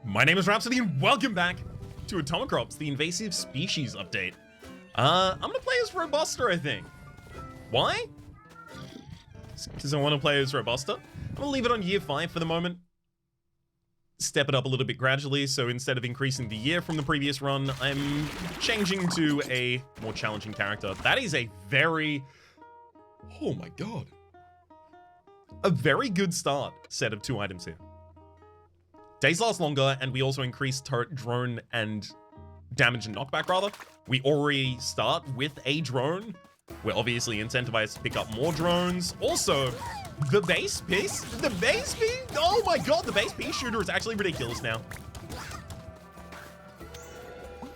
My name is Rhapsody and welcome back to Atomicrops, the invasive species update. I'm gonna play as Robusta, I think. Why? Because I want to play as Robusta. I'm gonna leave it on year 5 for the moment. Step it up a little bit gradually, so instead of increasing the year from the previous run, I'm changing to a more challenging character. That is a very... oh my god. A very good start set of 2 items here. Days last longer, and we also increase turret, drone, and damage and knockback, rather. We already start with a drone. We're obviously incentivized to pick up more drones. Also, the base piece, oh my god, the base piece shooter is actually ridiculous now.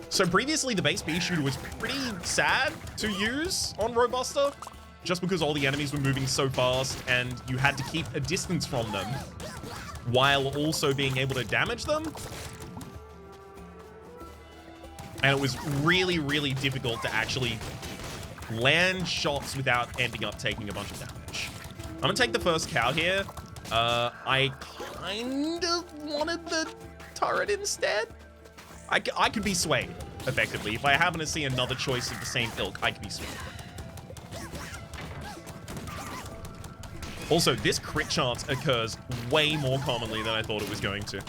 So previously, the base piece shooter was pretty sad to use on Robusta, just because all the enemies were moving so fast, and you had to keep a distance from them, while also being able to damage them. And it was really, really difficult to actually land shots without ending up taking a bunch of damage. I'm gonna take the first cow here. I kind of wanted the turret instead. I could be swayed, effectively. If I happen to see another choice of the same ilk, I could be swayed. Also, this crit chance occurs way more commonly than I thought it was going to.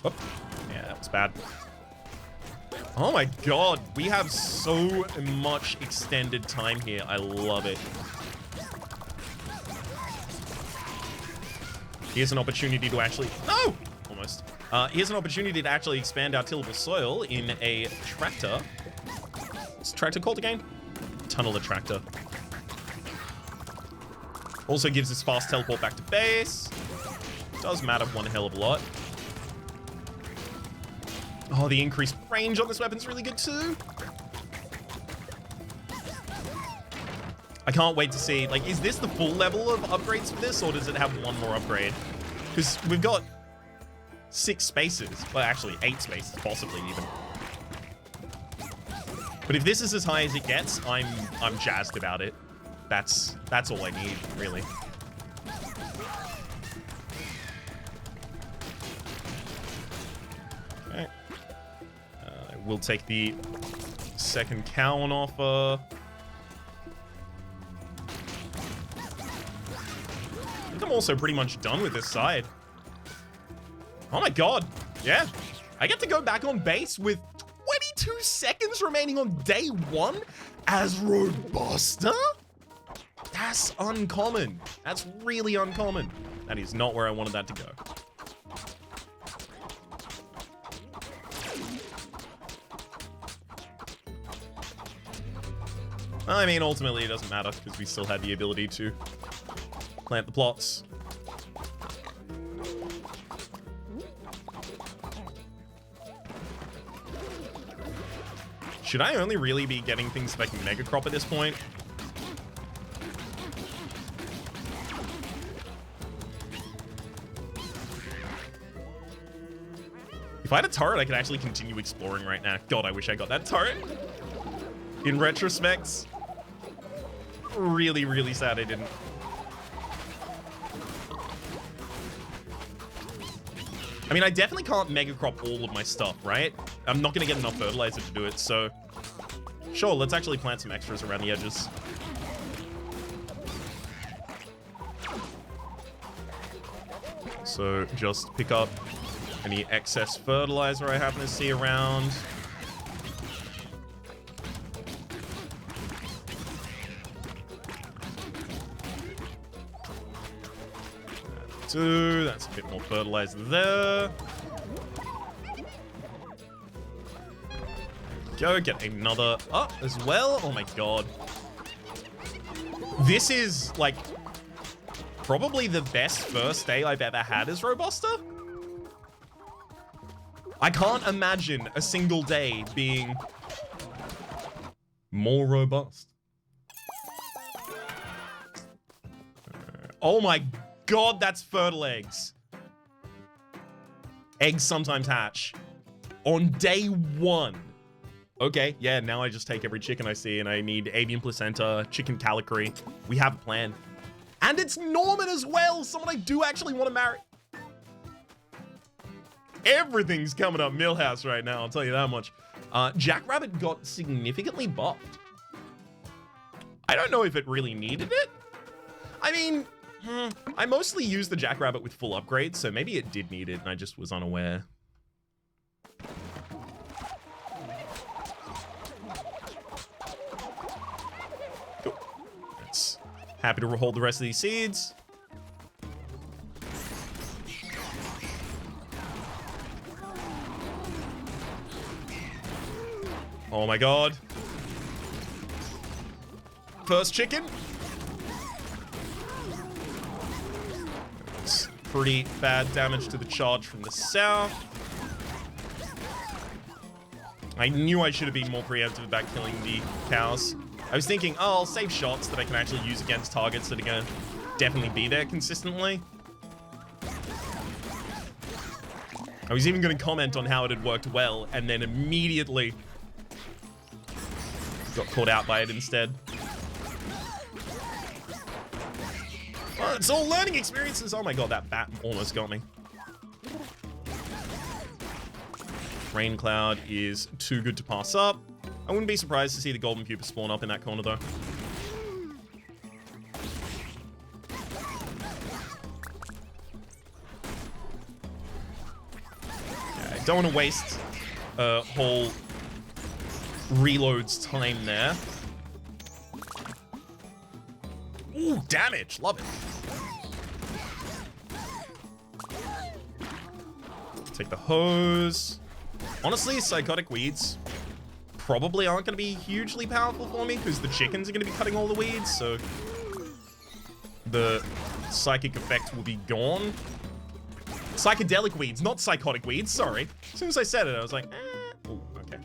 Oh, yeah, that was bad. Oh my god, we have so much extended time here. I love it. Here's an opportunity to actually... no! Almost. Here's an opportunity to actually expand our tillable soil in a tractor. What's the tractor called again? Tunneler tractor. Also gives us fast teleport back to base. Does matter one hell of a lot. Oh, the increased range on this weapon's really good too. I can't wait to see, like, is this the full level of upgrades for this, or does it have one more upgrade? Because we've got 6 spaces. Well, actually 8 spaces, possibly even. But if this is as high as it gets, I'm jazzed about it. That's all I need, really. Okay. We'll take the second cow on offer. I think I'm also pretty much done with this side. Oh my god. Yeah. I get to go back on base with 22 seconds remaining on day 1 as Robusta? That's uncommon. That's really uncommon. That is not where I wanted that to go. I mean, ultimately, it doesn't matter because we still had the ability to plant the plots. Should I only really be getting things like Mega Crop at this point? If I had a turret, I could actually continue exploring right now. God, I wish I got that turret. In retrospect, really, really sad I didn't. I mean, I definitely can't Mega Crop all of my stuff, right? I'm not going to get enough fertilizer to do it, so... sure, let's actually plant some extras around the edges. So, just pick up any excess fertilizer I happen to see around. That's a bit more fertilizer there. Go get another up as well. Oh my god. This is like probably the best first day I've ever had as Robusta. I can't imagine a single day being more robust. Oh my god, that's fertile eggs. Eggs sometimes hatch. On day 1. Okay, yeah, now I just take every chicken I see and I need avian placenta, chicken calicry. We have a plan. And it's Norman as well, someone I do actually want to marry. Everything's coming up Millhouse right now, I'll tell you that much. Jackrabbit got significantly buffed. I don't know if it really needed it. I mean, I mostly use the Jackrabbit with full upgrades, so maybe it did need it and I just was unaware. Cool. That's happy to hold the rest of these seeds. Oh my god. First chicken. It's pretty bad damage to the charge from the south. I knew I should have been more preemptive about killing the cows. I was thinking, oh, I'll save shots that I can actually use against targets that are gonna definitely be there consistently. I was even gonna comment on how it had worked well, and then immediately got caught out by it instead. Well, it's all learning experiences. Oh my god, that bat almost got me. Rain Cloud is too good to pass up. I wouldn't be surprised to see the Golden Pupa spawn up in that corner, though. Okay, don't want to waste a whole reload's time there. Ooh, damage. Love it. Take the hose. Honestly, Psychotic Weeds probably aren't going to be hugely powerful for me because the chickens are going to be cutting all the weeds, so the psychic effect will be gone. Psychedelic Weeds, not Psychotic Weeds, sorry. As soon as I said it, I was like, eh. Ooh, okay.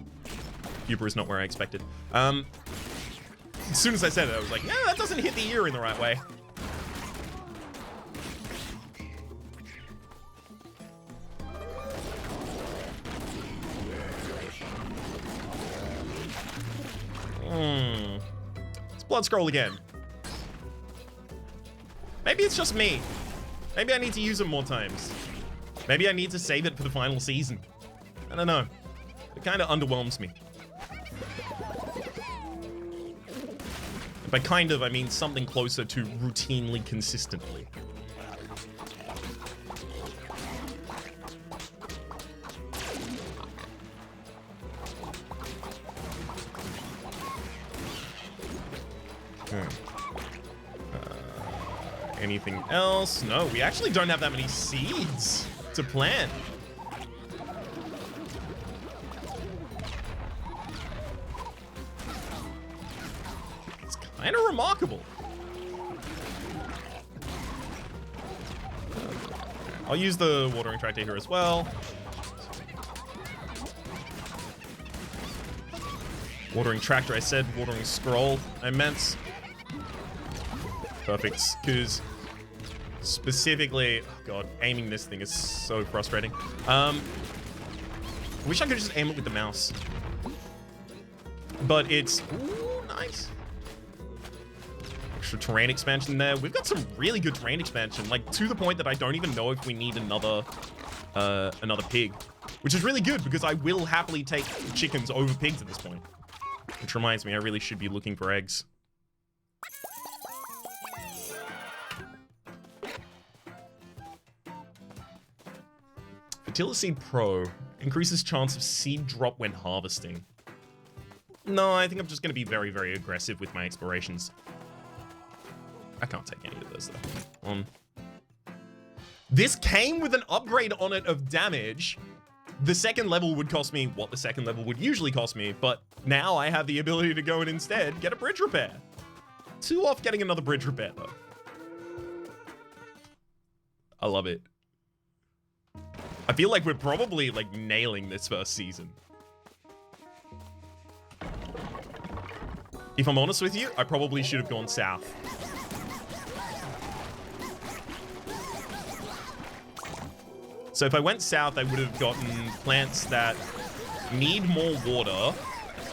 Pupa is not where I expected. As soon as I said it, I was like, no, that doesn't hit the ear in the right way. It's Blood Scroll again. Maybe it's just me. Maybe I need to use it more times. Maybe I need to save it for the final season. I don't know. It kind of underwhelms me. By kind of, I mean something closer to routinely consistently. Anything else? No, we actually don't have that many seeds to plant. It's kind of remarkable. I'll use the watering tractor here as well. Watering tractor, I said. Watering scroll, I meant. Perfect, because specifically, oh god, aiming this thing is so frustrating. I wish I could just aim it with the mouse. But it's, ooh, nice. Extra terrain expansion there. We've got some really good terrain expansion, like to the point that I don't even know if we need another pig, which is really good because I will happily take chickens over pigs at this point. Which reminds me, I really should be looking for eggs. Fertiliseed Pro increases chance of seed drop when harvesting. No, I think I'm just going to be very, very aggressive with my explorations. I can't take any of those, though. This came with an upgrade on it of damage. The second level would cost me what the second level would usually cost me, but now I have the ability to go and instead get a bridge repair. 2 off getting another bridge repair, though. I love it. I feel like we're probably, like, nailing this first season. If I'm honest with you, I probably should have gone south. So if I went south, I would have gotten plants that need more water,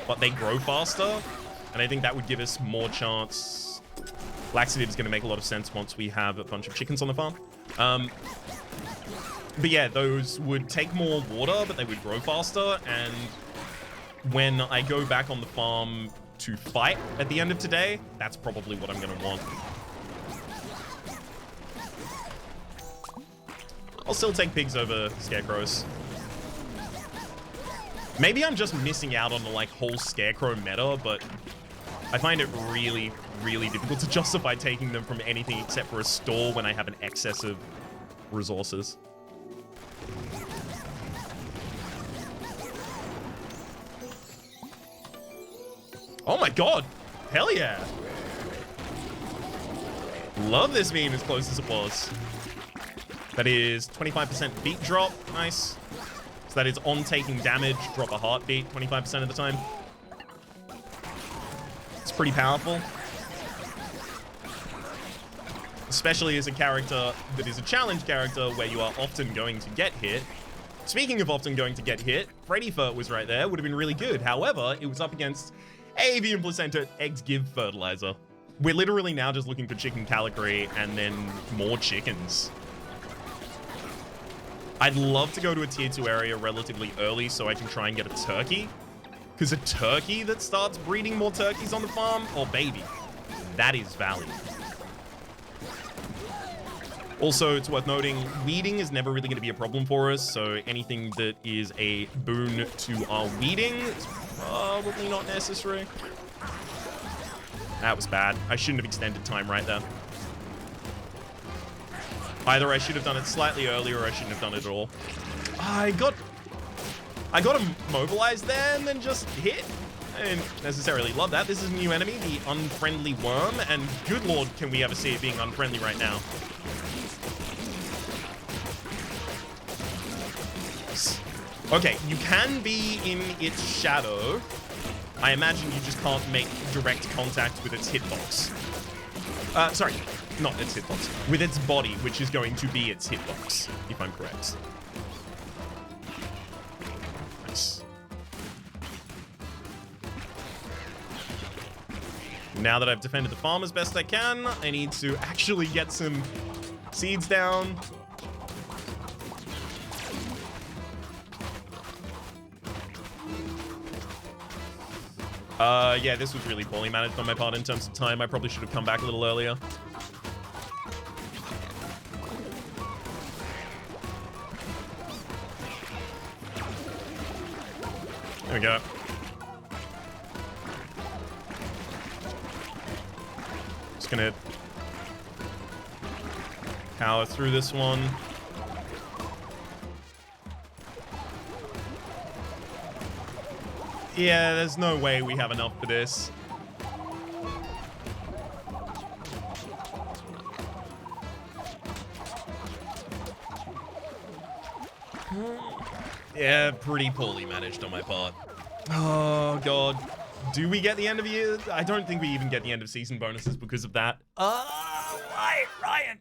but they grow faster. And I think that would give us more chance. Laxative is going to make a lot of sense once we have a bunch of chickens on the farm. But yeah, those would take more water, but they would grow faster. And when I go back on the farm to fight at the end of today, that's probably what I'm going to want. I'll still take pigs over scarecrows. Maybe I'm just missing out on the like whole scarecrow meta, but I find it really, really difficult to justify taking them from anything except for a store when I have an excess of resources. Oh my god! Hell yeah! Love this being as close as it was. That is 25% beat drop. Nice. So that is on taking damage, drop a heartbeat 25% of the time. It's pretty powerful. Especially as a character that is a challenge character where you are often going to get hit. Speaking of often going to get hit, Freddy Furt was right there. Would have been really good. However, it was up against avian placenta eggs give fertilizer. We're literally now just looking for chicken caligari and then more chickens. I'd love to go to a tier 2 area relatively early so I can try and get a turkey. Because a turkey that starts breeding more turkeys on the farm, oh baby, that is value. Also, it's worth noting, weeding is never really going to be a problem for us, so anything that is a boon to our weeding is probably not necessary. That was bad. I shouldn't have extended time right there. Either I should have done it slightly earlier or I shouldn't have done it at all. I got him mobilized there and then just hit. I didn't necessarily love that. This is a new enemy, the unfriendly worm, and good lord, can we ever see it being unfriendly right now. Okay, you can be in its shadow. I imagine you just can't make direct contact with its hitbox. Sorry, not its hitbox. With its body, which is going to be its hitbox, if I'm correct. Nice. Now that I've defended the farm as best I can, I need to actually get some seeds down. Yeah, this was really poorly managed on my part in terms of time. I probably should have come back a little earlier. There we go. Just gonna power through this one. Yeah, there's no way we have enough for this. Yeah, pretty poorly managed on my part. Oh, God. Do we get the end of year? I don't think we even get the end of season bonuses because of that. Why, Ryan?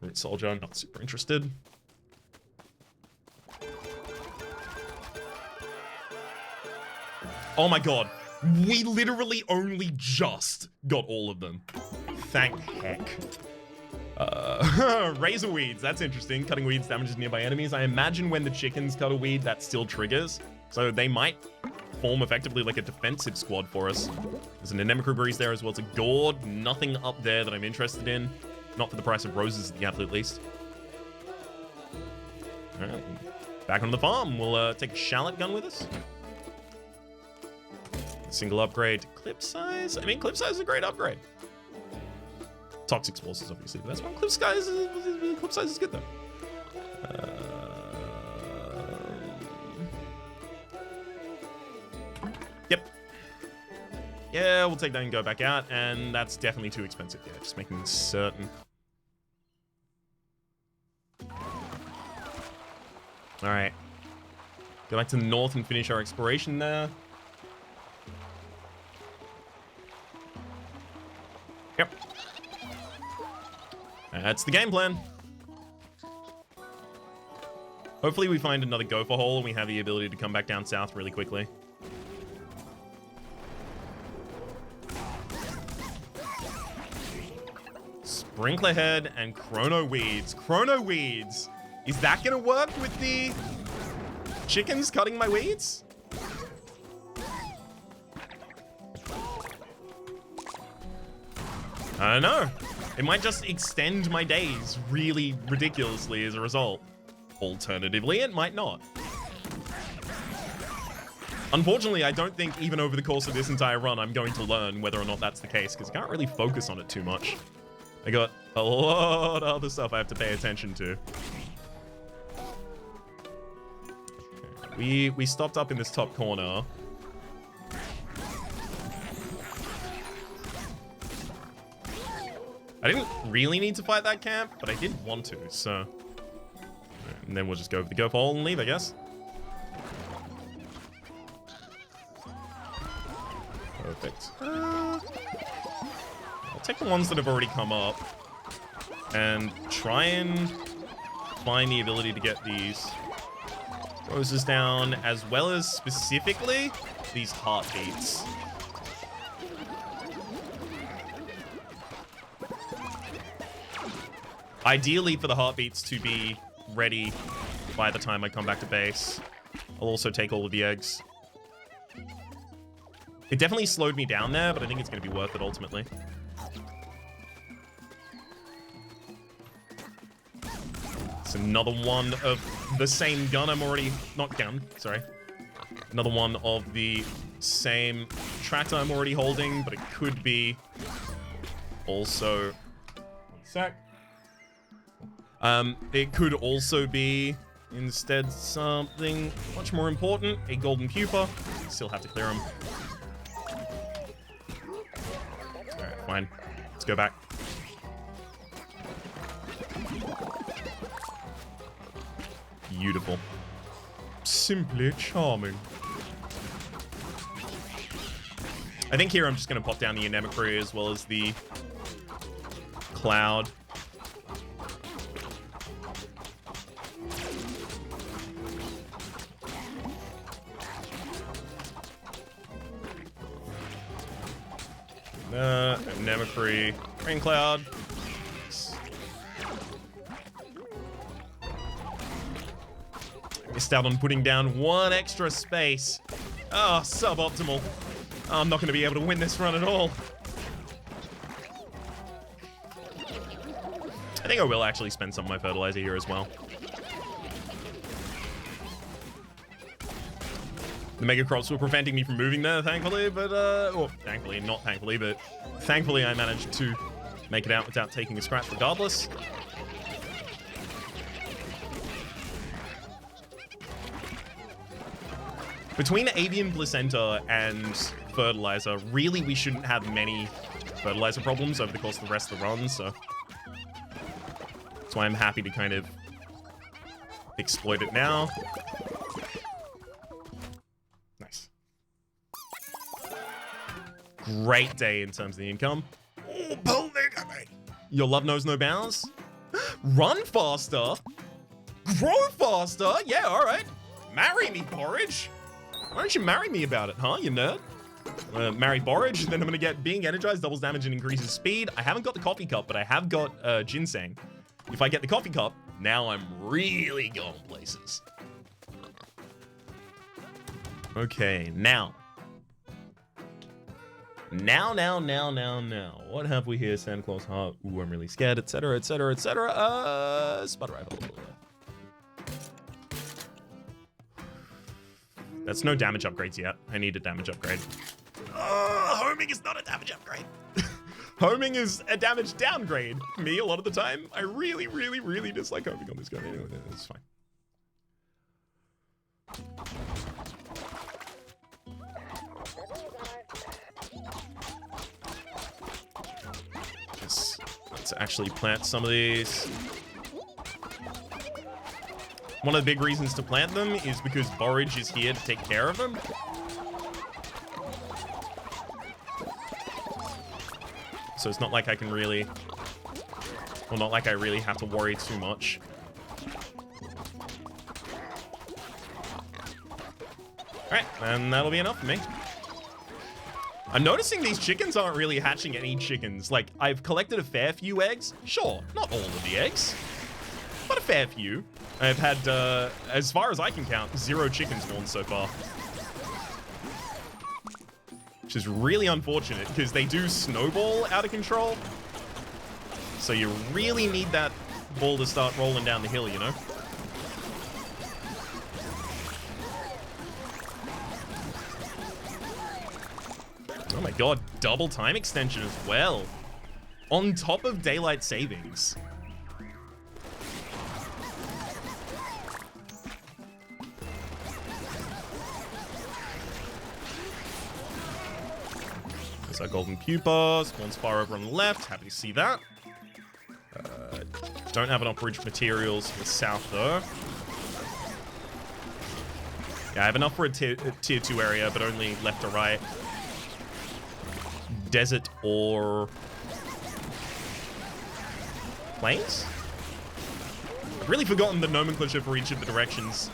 Root Soldier, not super interested. Oh my god, we literally only just got all of them. Thank heck. Razor weeds, that's interesting. Cutting weeds damages nearby enemies. I imagine when the chickens cut a weed, that still triggers. So they might form effectively like a defensive squad for us. There's an Atomicrops there as well. It's a gourd. Nothing up there that I'm interested in. Not for the price of roses at the absolute least. All right, back on the farm. We'll take a shallot gun with us. Single upgrade. Clip size? I mean, clip size is a great upgrade. Toxic explosives, obviously, but that's one. Clip size is good, though. Yep. Yeah, we'll take that and go back out, and that's definitely too expensive. Yeah, just making certain. All right. Go back to the north and finish our exploration there. Yep. That's the game plan. Hopefully we find another gopher hole and we have the ability to come back down south really quickly. Sprinkler Head and Chrono Weeds. Chrono Weeds. Is that gonna work with the chickens cutting my weeds? I don't know. It might just extend my days really ridiculously as a result. Alternatively, it might not. Unfortunately, I don't think even over the course of this entire run, I'm going to learn whether or not that's the case, because I can't really focus on it too much. I got a lot of other stuff I have to pay attention to. Okay. We stopped up in this top corner. I didn't really need to fight that camp, but I did want to, so... And then we'll just go for the go hole and leave, I guess. Perfect. I'll take the ones that have already come up and try and find the ability to get these roses down, as well as specifically these heartbeats. Ideally for the heartbeats to be ready by the time I come back to base. I'll also take all of the eggs. It definitely slowed me down there, but I think it's going to be worth it ultimately. It's another one of the same gun I'm already... Not gun, sorry. Another one of the same tractor I'm already holding, but it could be also... One sec. It could also be, instead, something much more important. A golden pupa. Still have to clear them. Alright, fine. Let's go back. Beautiful. Simply charming. I think here I'm just going to pop down the Anemocry as well as the Cloud. Anemocry, Rain Cloud. Missed out on putting down one extra space. Oh, suboptimal. I'm not going to be able to win this run at all. I think I will actually spend some of my fertilizer here as well. The Mega Crops were preventing me from moving there, thankfully, but, well, thankfully, not thankfully, but thankfully I managed to make it out without taking a scratch regardless. Between Avian Placenta and Fertilizer, really we shouldn't have many fertilizer problems over the course of the rest of the run, so that's why I'm happy to kind of exploit it now. Nice. Great day in terms of the income. Oh, your love knows no bounds. Run faster. Grow faster. Yeah, all right. Marry me, Porridge. Why don't you marry me about it, huh, you nerd? Marry Borage, then I'm gonna get Being Energized, doubles damage and increases speed. I haven't got the coffee cup, but I have got Ginseng. If I get the coffee cup, now I'm really going places. Okay, now. Now. What have we here? Santa Claus heart. Ooh, I'm really scared, etc, etc, etc. Sputter rifle. That's no damage upgrades yet. I need a damage upgrade. Homing is not a damage upgrade. Homing is a damage downgrade. Me, a lot of the time, I really, really, really dislike homing on this gun. Anyway, it's fine. Let's actually plant some of these. One of the big reasons to plant them is because Borage is here to take care of them. So it's not like I can really... Well, not like I really have to worry too much. Alright, and that'll be enough for me. I'm noticing these chickens aren't really hatching any chickens. Like, I've collected a fair few eggs. Sure, not all of the eggs, but a fair few. I've had, as far as I can count, 0 chickens born so far. Which is really unfortunate, because they do snowball out of control. So you really need that ball to start rolling down the hill, you know? Oh my god, double time extension as well. On top of daylight savings. There's our golden pupa, spawns far over on the left, happy to see that. Don't have enough bridge materials for the south though. Yeah, I have enough for a tier 2 area, but only left to right. Desert or plains? I've really forgotten the nomenclature for each of the directions.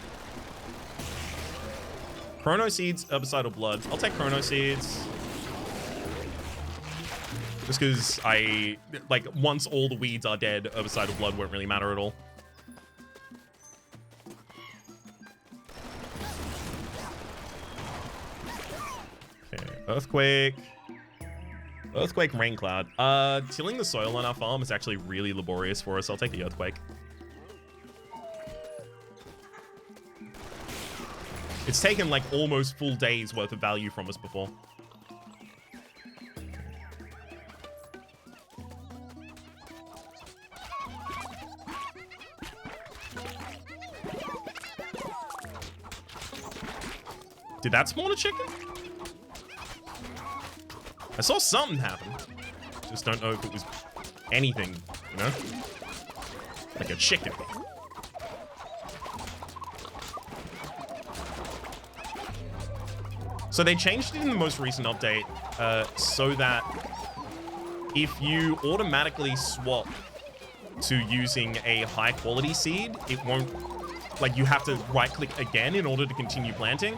Chrono seeds, herbicidal blood. I'll take chrono seeds. Just because once all the weeds are dead, herbicidal blood won't really matter at all. Okay, earthquake. Earthquake, rain cloud. Tilling the soil on our farm is actually really laborious for us. I'll take the earthquake. It's taken like almost full days worth of value from us before. Did that spawn a chicken? I saw something happen. Just don't know if it was anything, you know? Like a chicken. So they changed it in the most recent update so that if you automatically swap to using a high quality seed, it won't, like you have to right click again in order to continue planting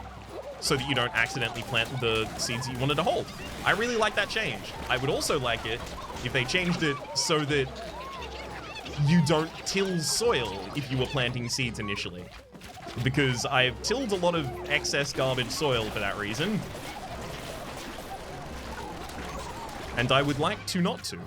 so that you don't accidentally plant the seeds that you wanted to hold. I really like that change. I would also like it if they changed it so that you don't till soil if you were planting seeds initially. Because I've tilled a lot of excess garbage soil for that reason. And I would like to not to.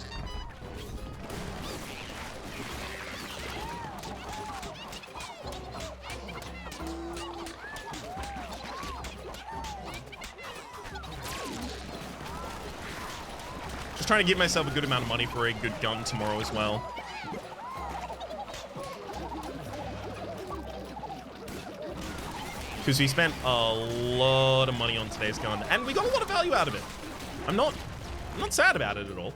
Just trying to give myself a good amount of money for a good gun tomorrow as well. Because we spent a lot of money on today's gun, and we got a lot of value out of it. I'm not sad about it at all.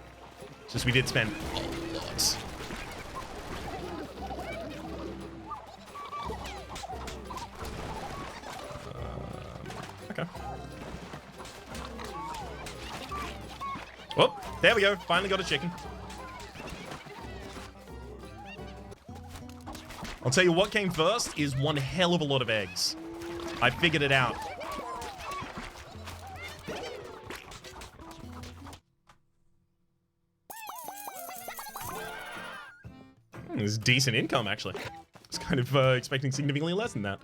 It's just we did spend a lot. Okay. Oh, there we go. Finally got a chicken. I'll tell you what came first is one hell of a lot of eggs. I figured it out. There's decent income, actually. I was kind of expecting significantly less than that.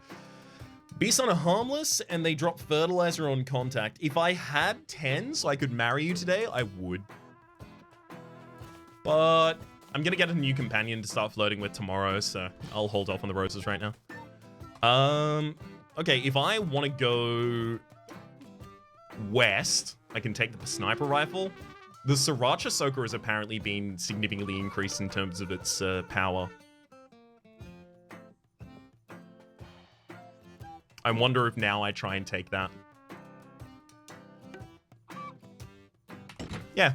Beasts are harmless, and they drop fertilizer on contact. If I had 10 so I could marry you today, I would. But I'm going to get a new companion to start flirting with tomorrow, so I'll hold off on the roses right now. Okay, if I want to go west, I can take the sniper rifle. The Sriracha Soaker has apparently been significantly increased in terms of its power. I wonder if now I try and take that. Yeah.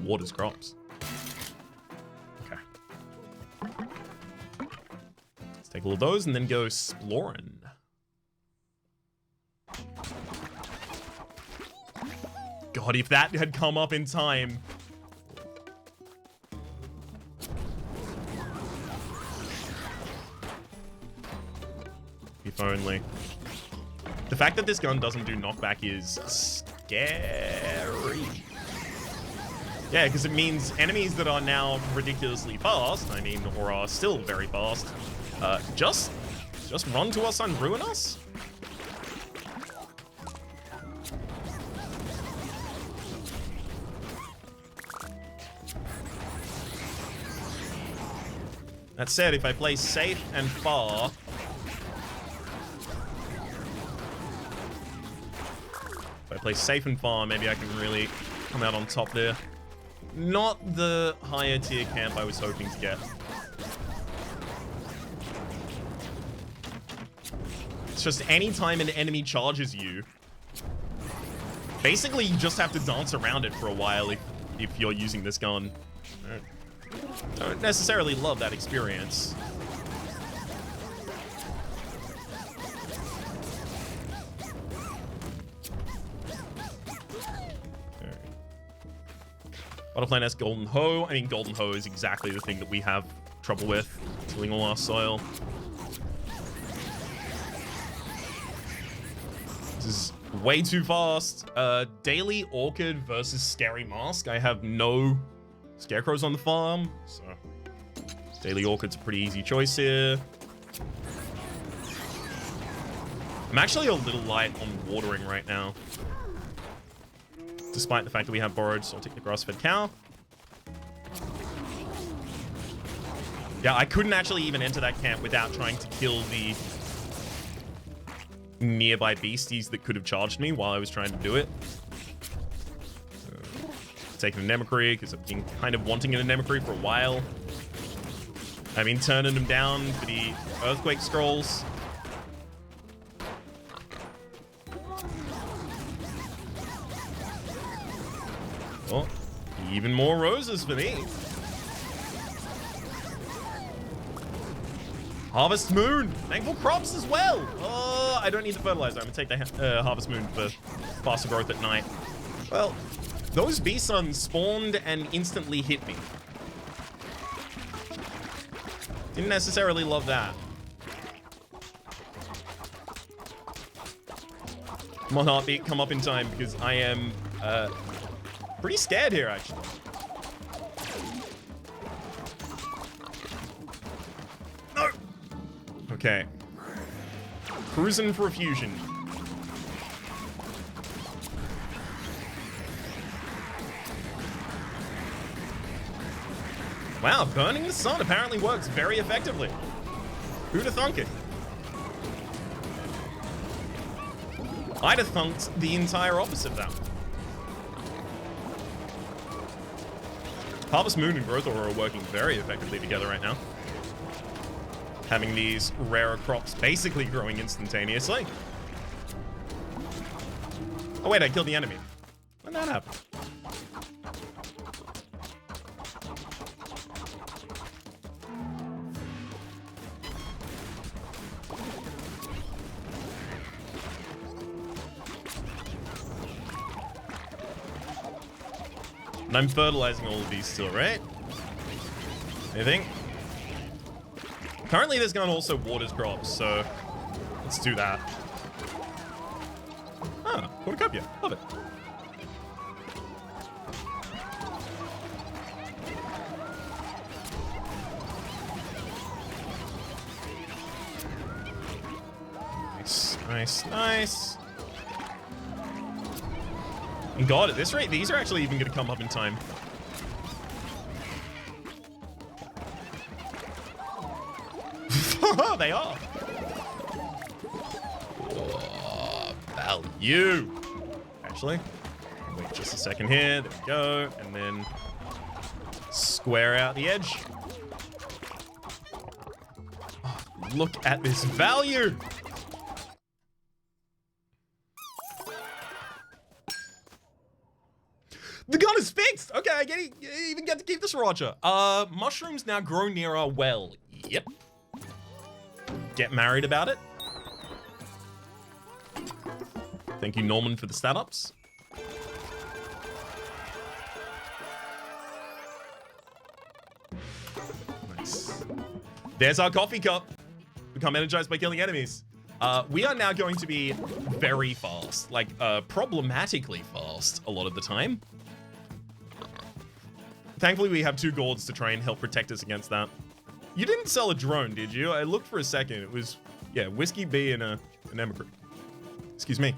Waters crops. Okay. Let's take all of those and then go exploring. God, if that had come up in time. If only. The fact that this gun doesn't do knockback is scary. Yeah, because it means enemies that are now ridiculously fast, I mean, or are still very fast, just run to us and ruin us? That said, if I play safe and far, maybe I can really come out on top there. Not the higher tier camp I was hoping to get. It's just anytime an enemy charges you, basically you just have to dance around it for a while if you're using this gun. Don't necessarily love that experience. Butterfly Nest, Golden Hoe. I mean, Golden Hoe is exactly the thing that we have trouble with. Tilling all our soil. This is way too fast. Daily Orchid versus Scary Mask. I have no scarecrows on the farm, so Daily Orchid's a pretty easy choice here. I'm actually a little light on watering right now, despite the fact that we have borrowed, so I'll take the grass-fed cow. Yeah, I couldn't actually even enter that camp without trying to kill the nearby beasties that could have charged me while I was trying to do it. Taking a Nemocry, because I've been kind of wanting an Nemocry for a while. I've been turning them down for the Earthquake Scrolls. Oh, even more roses for me. Harvest Moon! Thankful crops as well! Oh, I don't need the fertilizer. I'm gonna take the Harvest Moon for faster growth at night. Well, those bee suns spawned and instantly hit me. Didn't necessarily love that. Come on, Heartbeat, come up in time, because I am pretty scared here, actually. No! Okay. Cruising for a fusion. Wow, burning the sun apparently works very effectively. Who'd have thunk it? I'd have thunked the entire opposite of that. Harvest Moon and Growth Aura are working very effectively together right now. Having these rarer crops basically growing instantaneously. Oh wait, I killed the enemy. When did that happen? And I'm fertilizing all of these still, right? I think. Currently, this gun also waters crops, so let's do that. Ah, cornucopia. Love it. Nice, nice, nice. And God, at this rate, these are actually even going to come up in time. They are. Oh, value. Actually, wait just a second here. There we go. And then square out the edge. Oh, look at this value. The gun is fixed! Okay, I even get to keep this, Roger. Mushrooms now grow near our well. Yep. Get married about it. Thank you, Norman, for the stat ups. Nice. There's our coffee cup. Become energized by killing enemies. we are now going to be very fast, like problematically fast a lot of the time. Thankfully, we have 2 golds to try and help protect us against that. You didn't sell a drone, did you? I looked for a second. It was, yeah, Whiskey B and an Emicry. Excuse me.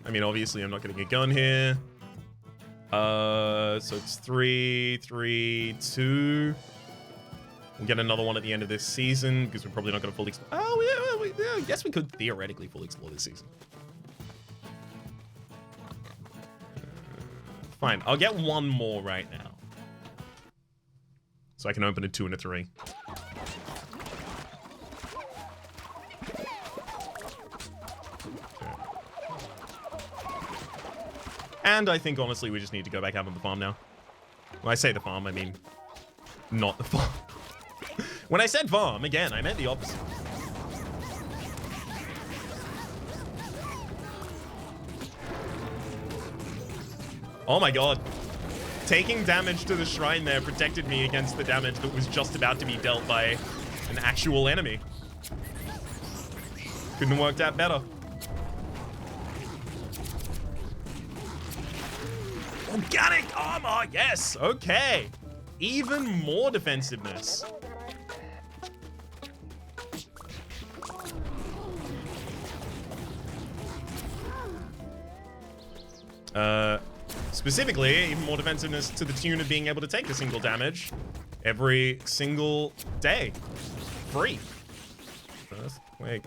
I mean, obviously, I'm not getting a gun here. So it's 3, 3, 2. We'll get another one at the end of this season because we're probably not going to fully explore. Oh, yeah, I guess we could theoretically fully explore this season. Fine, I'll get 1 more right now. So I can open a 2 and a 3. And I think, honestly, we just need to go back out on the farm now. When I say the farm, I mean not the farm. When I said farm, again, I meant the opposite. Oh my god. Taking damage to the shrine there protected me against the damage that was just about to be dealt by an actual enemy. Couldn't have worked out better. Organic armor, yes, okay. Even more defensiveness. Specifically, even more defensiveness to the tune of being able to take a single damage every single day. Free. Earthquake.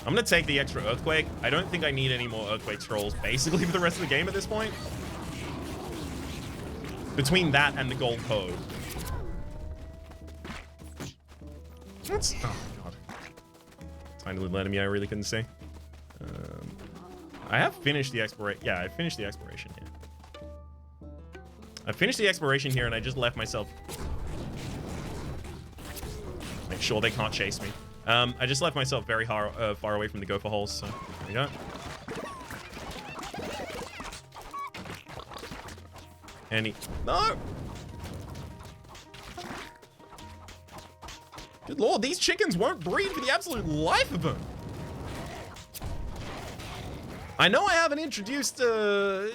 I'm gonna take the extra Earthquake. I don't think I need any more Earthquake scrolls basically for the rest of the game at this point. Between that and the gold code. That's... Oh, God. Tiny little enemy I really couldn't see. I have finished the exploration. Yeah, I finished the exploration here. I finished the exploration here and I just left myself... Make sure they can't chase me. I just left myself very far away from the gopher holes, so there we go. No! Good lord, these chickens won't breed for the absolute life of them. I know I haven't introduced, a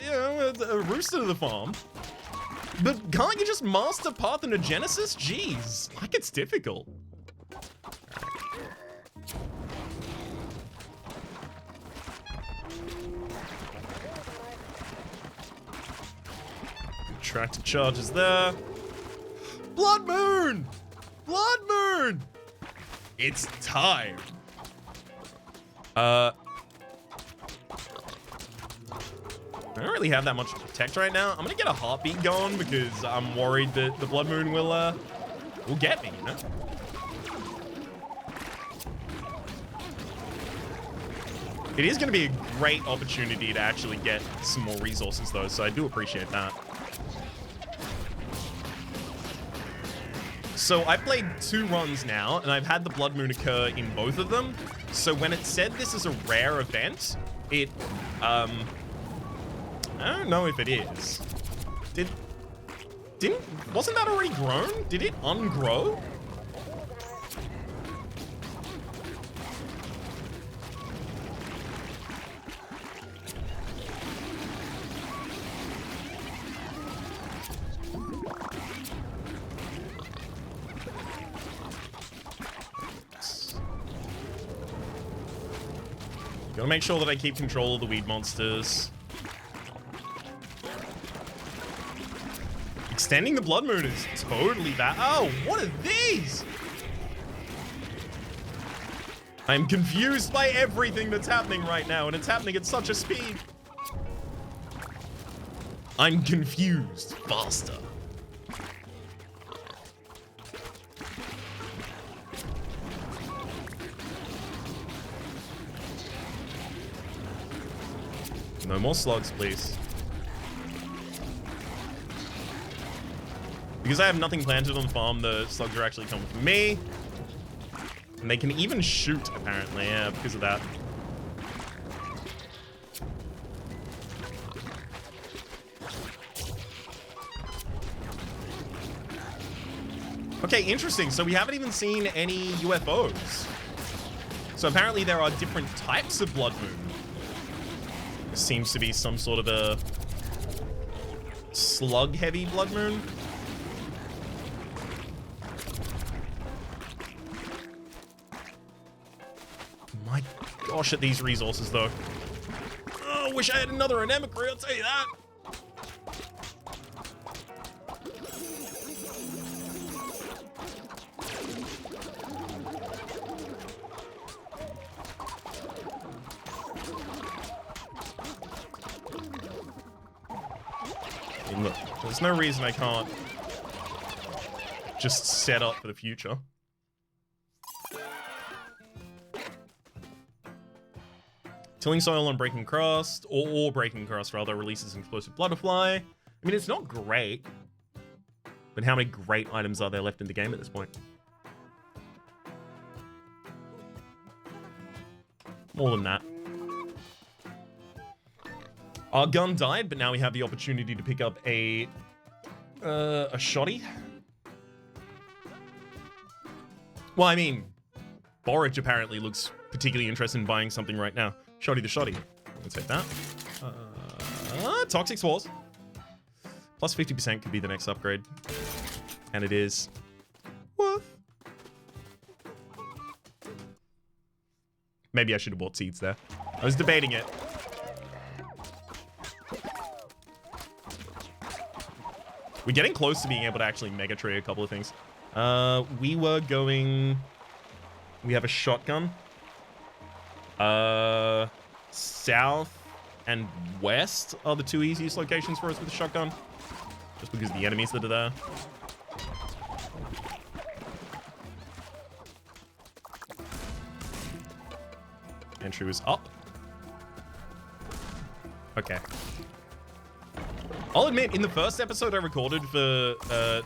rooster to the farm, but can't you just master parthenogenesis? Jeez, like it's difficult. Tractor charges there. Blood Moon! Blood Moon! It's time. I don't really have that much to protect right now. I'm gonna get a heartbeat going because I'm worried that the Blood Moon will get me, you know? It is gonna be a great opportunity to actually get some more resources though, so I do appreciate that. So I played 2 runs now, and I've had the Blood Moon occur in both of them. So when it said this is a rare event, it, I don't know if it is. Wasn't that already grown? Did it ungrow? Gotta make sure that I keep control of the weed monsters. Extending the Blood Moon is totally bad. Oh, what are these? I'm confused by everything that's happening right now, and it's happening at such a speed. I'm confused. Faster. No more slugs, please. Because I have nothing planted on the farm, the slugs are actually coming from me. And they can even shoot, apparently, yeah, because of that. Okay, interesting. So we haven't even seen any UFOs. So apparently there are different types of blood moon. There seems to be some sort of a slug-heavy blood moon. My gosh, at these resources, though. Oh, wish I had another Atomicrops, I'll tell you that. I mean, look, there's no reason I can't just set up for the future. Tilling soil on breaking crust, or breaking crust rather, releases an explosive butterfly. I mean, it's not great, but how many great items are there left in the game at this point? More than that. Our gun died, but now we have the opportunity to pick up a shoddy. Well, I mean, Borage apparently looks particularly interested in buying something right now. Shoddy the shoddy. Let's take that. Toxic spores. Plus 50% could be the next upgrade. And it is. What? Maybe I should have bought seeds there. I was debating it. We're getting close to being able to actually mega tree a couple of things. We were going... We have a shotgun. South and west are the two easiest locations for us with the shotgun. Just because of the enemies that are there. Entry was up. Okay. I'll admit, in the first episode I recorded for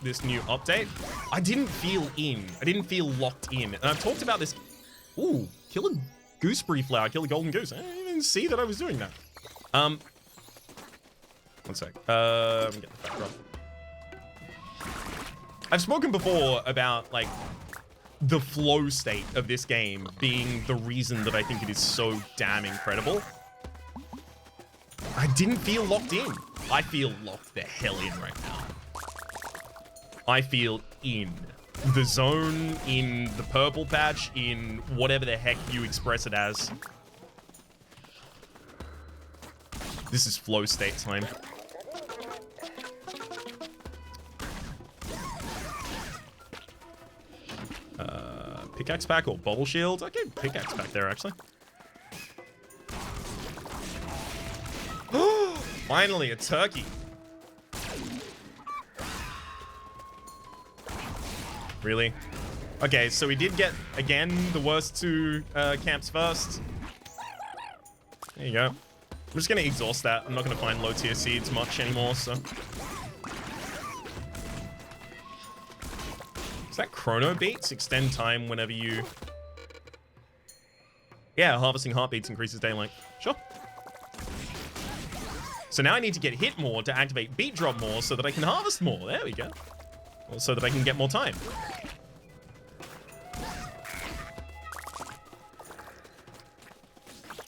this new update, I didn't feel in. I didn't feel locked in. And I've talked about this... Ooh, kill a gooseberry flower, kill a golden goose. I didn't even see that I was doing that. One sec. Let me get the fact right. I've spoken before about, like, the flow state of this game being the reason that I think it is so damn incredible. I didn't feel locked in. I feel locked the hell in right now. I feel in the zone, in the purple patch, in whatever the heck you express it as. This is flow state time. Pickaxe pack or bubble shield? I get pickaxe pack there, actually. Finally, a turkey. Really? Okay, so we did get, again, the worst two camps first. There you go. I'm just going to exhaust that. I'm not going to find low tier seeds much anymore, so. Is that chrono beats? Extend time whenever you... Yeah, harvesting heartbeats increases day length. Sure. So now I need to get hit more to activate beat drop more so that I can harvest more. There we go. Or so that I can get more time.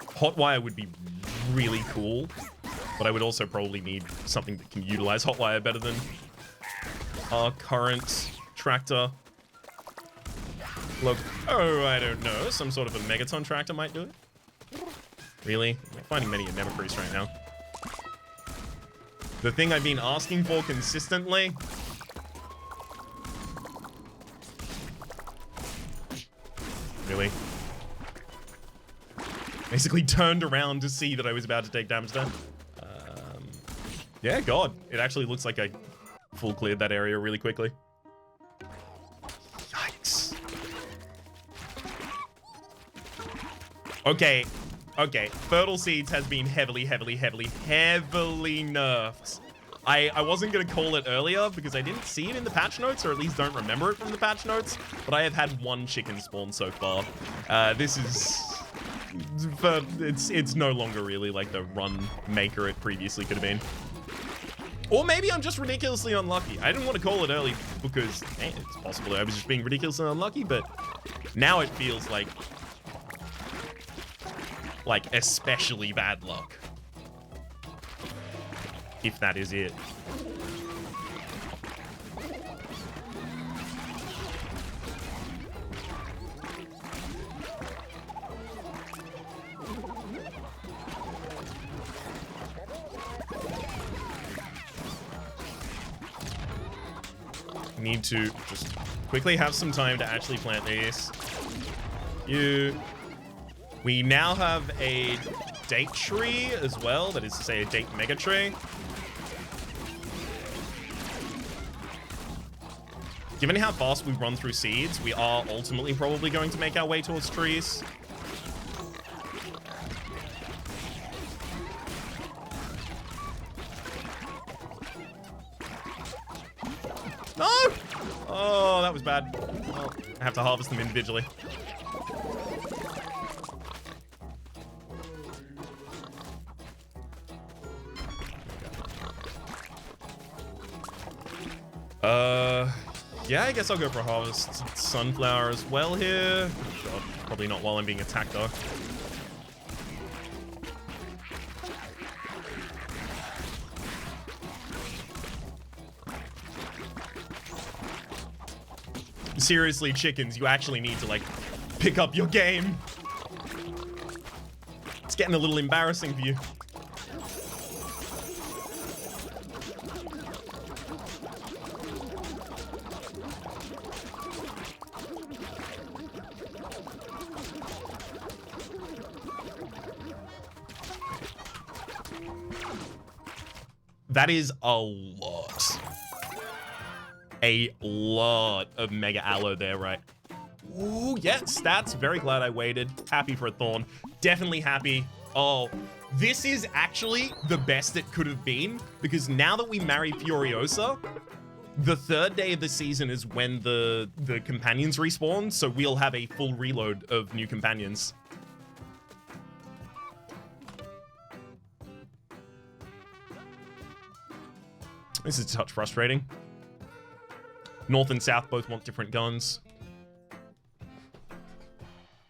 Hotwire would be really cool, but I would also probably need something that can utilize Hotwire better than our current tractor. Look, oh, I don't know. Some sort of a megaton tractor might do it. Really? I'm not finding many Atomicrops right now. The thing I've been asking for consistently. Really? Basically turned around to see that I was about to take damage there. Yeah, God. It actually looks like I full cleared that area really quickly. Yikes. Okay. Okay. Fertile Seeds has been heavily nerfed. I wasn't going to call it earlier because I didn't see it in the patch notes, or at least don't remember it from the patch notes, but I have had one chicken spawn so far. This is... But it's no longer really like the run maker it previously could have been. Or maybe I'm just ridiculously unlucky. I didn't want to call it early because it's possible I was just being ridiculously unlucky, but now it feels like especially bad luck. If that is it. Need to just quickly have some time to actually plant these. We now have a date tree as well, that is to say a date mega tree. Given how fast we run through seeds, we are ultimately probably going to make our way towards trees. No! Oh, that was bad. Well, I have to harvest them individually. Yeah, I guess I'll go for a harvest sunflower as well here. God, probably not while I'm being attacked though. Seriously, chickens, you actually need to, like, pick up your game. It's getting a little embarrassing for you. That is a lot. A lot of mega aloe there, right? Ooh, yeah, stats. Very glad I waited. Happy for a thorn. Definitely happy. Oh, this is actually the best it could have been, because now that we marry Furiosa, the third day of the season is when the companions respawn, so we'll have a full reload of new companions. This is a touch frustrating. North and South both want different guns.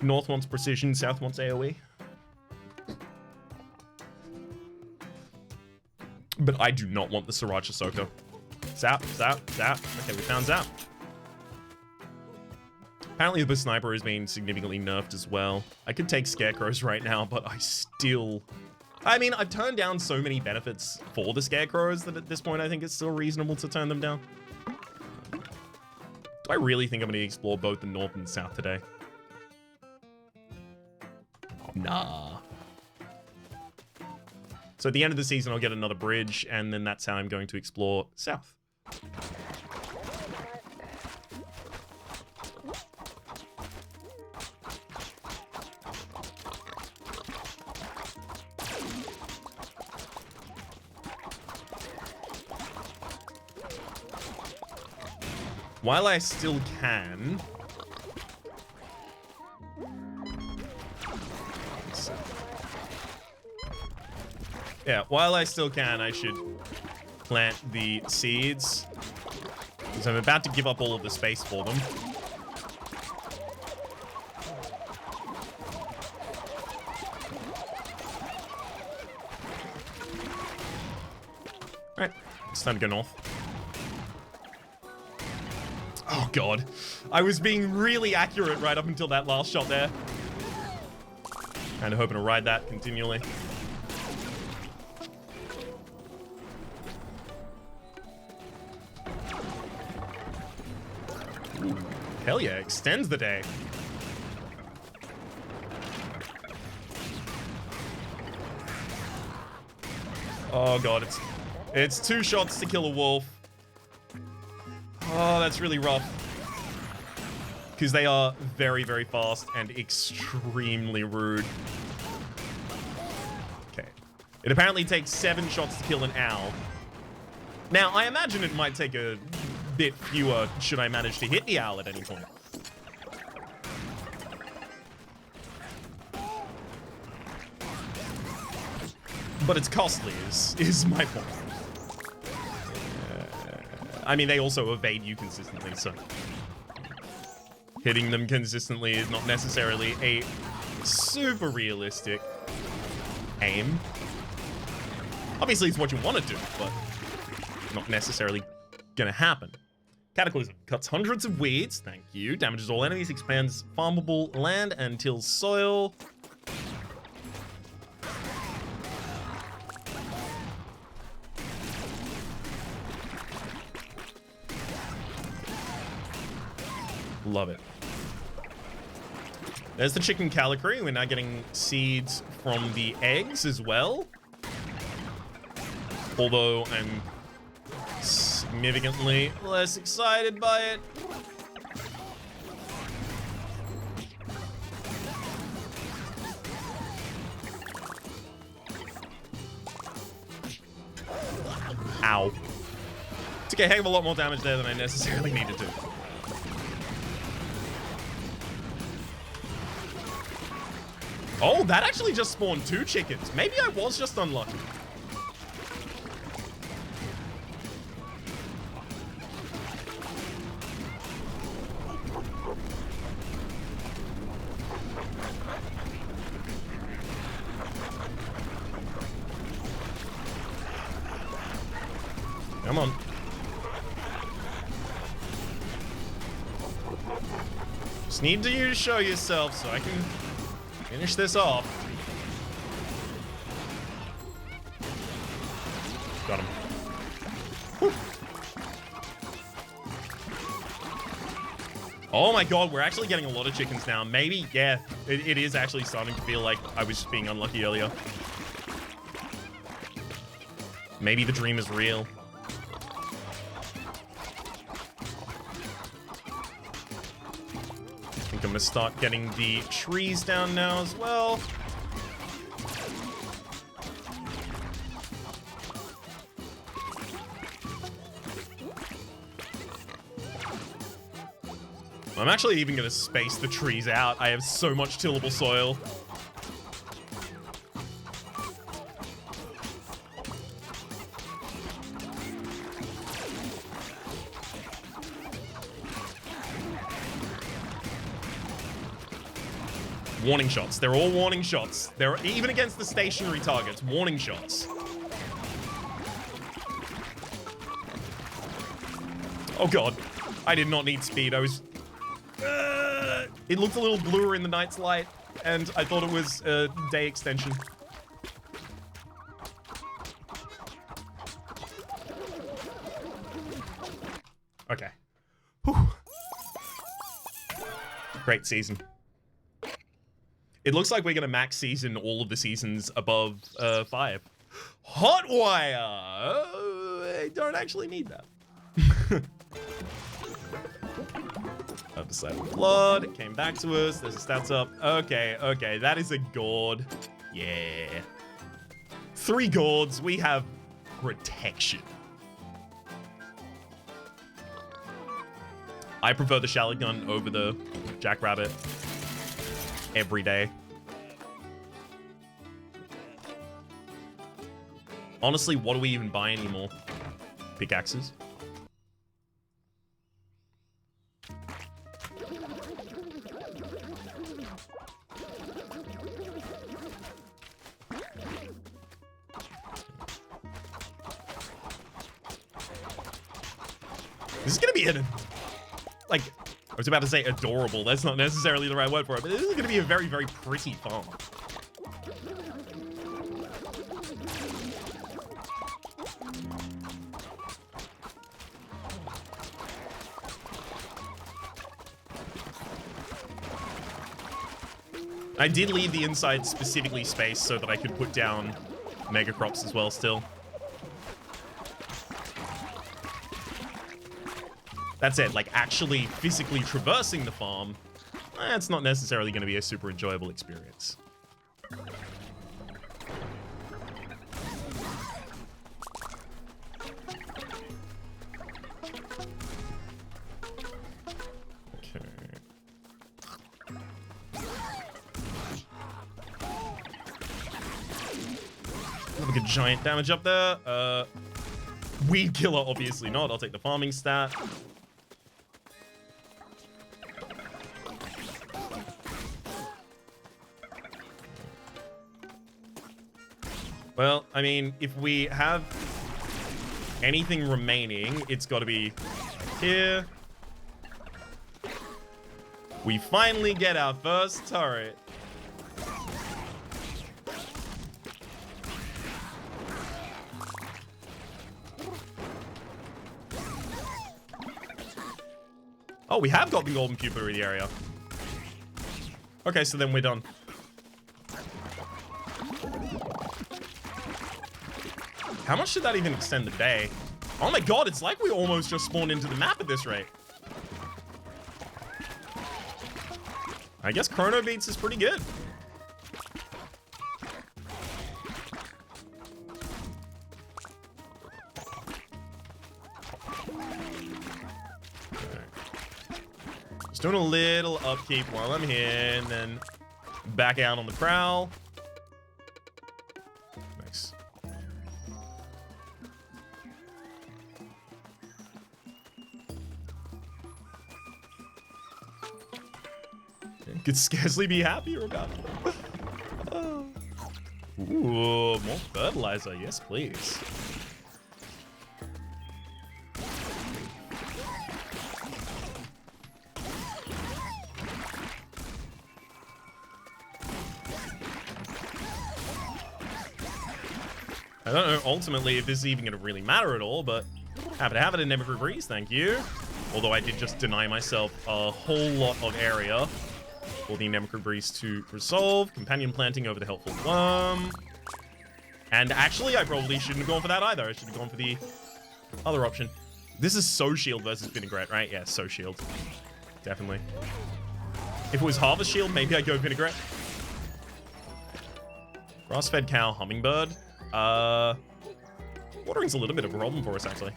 North wants precision, South wants AoE. But I do not want the Sriracha Soko. Zap, zap, zap. Okay, we found Zap. Apparently the sniper has been significantly nerfed as well. I could take scarecrows right now, but I mean, I've turned down so many benefits for the scarecrows that at this point I think it's still reasonable to turn them down. Do I really think I'm going to explore both the North and the South today? Nah. So at the end of the season, I'll get another bridge, and then that's how I'm going to explore South. While I still can... Yeah, while I still can, I should plant the seeds, because I'm about to give up all of the space for them. Alright, it's time to go north. Oh god, I was being really accurate right up until that last shot there. Kind of hoping to ride that continually. Ooh, hell yeah, extends the day. Oh god, it's 2 shots to kill a wolf. Oh, that's really rough. Because they are very, very fast and extremely rude. Okay. It apparently takes 7 shots to kill an owl. Now, I imagine it might take a bit fewer should I manage to hit the owl at any point. But it's costly, is my point. I mean, they also evade you consistently, so hitting them consistently is not necessarily a super realistic aim. Obviously, it's what you want to do, but not necessarily gonna happen. Cataclysm cuts hundreds of weeds, thank you. Damages all enemies, expands farmable land and tills soil. Love it. There's the chicken calicry. We're now getting seeds from the eggs as well. Although I'm significantly less excited by it. Ow. Took a heck of a lot more damage there than I necessarily needed to. Oh, that actually just spawned 2 chickens. Maybe I was just unlucky. Come on. Just need you to show yourself so I can finish this off. Got him. Whew. Oh my god, we're actually getting a lot of chickens now. Maybe, yeah, it is actually starting to feel like I was just being unlucky earlier. Maybe the dream is real. I think I'm gonna start getting the trees down now as well. I'm actually even gonna space the trees out. I have so much tillable soil. Warning shots. They're all warning shots. They're even against the stationary targets. Warning shots. Oh god. I did not need speed. I was... it looked a little bluer in the night's light, and I thought it was a day extension. Okay. Whew. Great season. It looks like we're gonna max season all of the seasons above 5. Hotwire! I don't actually need that. Other side of the blood. It came back to us. There's a stats up. Okay, okay. That is a gourd. Yeah. 3 gourds. We have protection. I prefer the shallow gun over the jackrabbit. Every day. Honestly, what do we even buy anymore? Pickaxes? This is gonna be like, I was about to say adorable. That's not necessarily the right word for it, but this is going to be a very, very pretty farm. I did leave the inside specifically spaced so that I could put down mega crops as well still. That's it, like actually physically traversing the farm, it's not necessarily going to be a super enjoyable experience. Okay. Have a good giant damage up there. Weed killer, obviously not. I'll take the farming stat. Well, I mean, if we have anything remaining, it's got to be here. We finally get our first turret. Oh, we have got the golden pupa in the area. Okay, so then we're done. How much did that even extend the day? Oh my god, it's like we almost just spawned into the map at this rate. I guess Chrono Beats is pretty good. Just doing a little upkeep while I'm here, and then back out on the prowl. Nice. Could scarcely be happier about it. Ooh, more fertilizer. Yes, please. I don't know ultimately if this is even going to really matter at all, but happy to have it in Never Breeze, thank you. Although I did just deny myself a whole lot of area for the Anemone Breeze to resolve. Companion planting over the helpful worm. And actually, I probably shouldn't have gone for that either. I should have gone for the other option. This is So Shield versus Vinaigrette, right? Yeah, So Shield. Definitely. If it was Harvest Shield, maybe I'd go Vinaigrette. Grass-fed cow, hummingbird. Watering's a little bit of a problem for us, actually.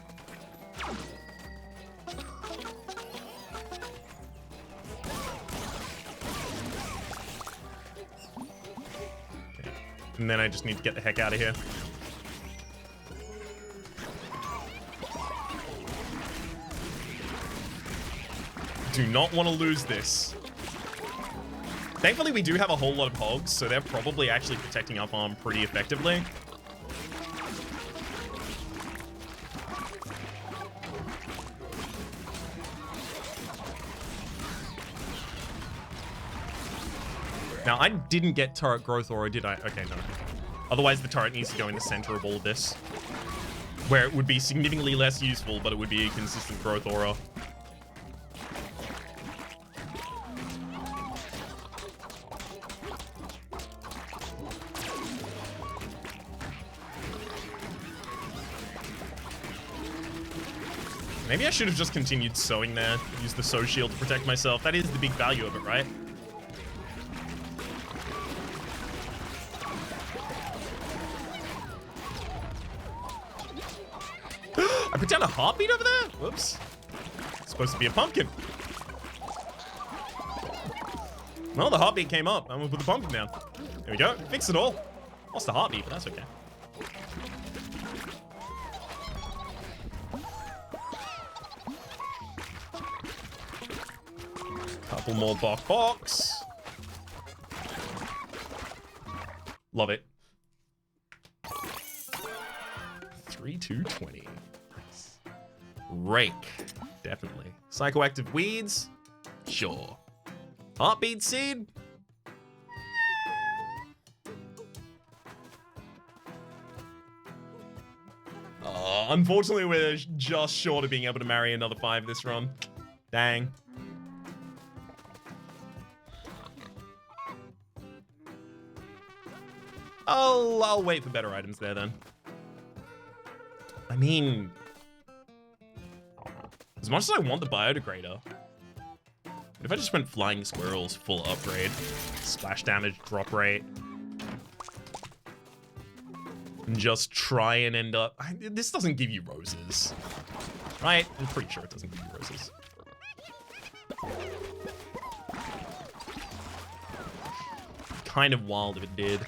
Okay. And then I just need to get the heck out of here. Do not want to lose this. Thankfully, we do have a whole lot of hogs, so they're probably actually protecting our farm pretty effectively. Now, I didn't get turret growth, or did I? Okay, no. Otherwise, the turret needs to go in the center of all of this, where it would be significantly less useful, but it would be a consistent growth aura. Maybe I should have just continued sowing there. Use the sow shield to protect myself. That is the big value of it, right? I put down a heartbeat over there? Whoops. It's supposed to be a pumpkin. Well, the heartbeat came up. I'm gonna put the pumpkin down. There we go. Fix it all. Lost the heartbeat, but that's okay. Couple more box. Love it. 3-2-20. Nice. Rake. Definitely. Psychoactive weeds? Sure. Heartbeat seed? Oh, unfortunately, we're just short of being able to marry another 5 this run. Dang. I'll wait for better items there then. I mean, as much as I want the biodegrader, what if I just went flying squirrels full upgrade? Splash damage, drop rate. And just try and end up... this doesn't give you roses. Right? I'm pretty sure it doesn't give you roses. Kind of wild if it did.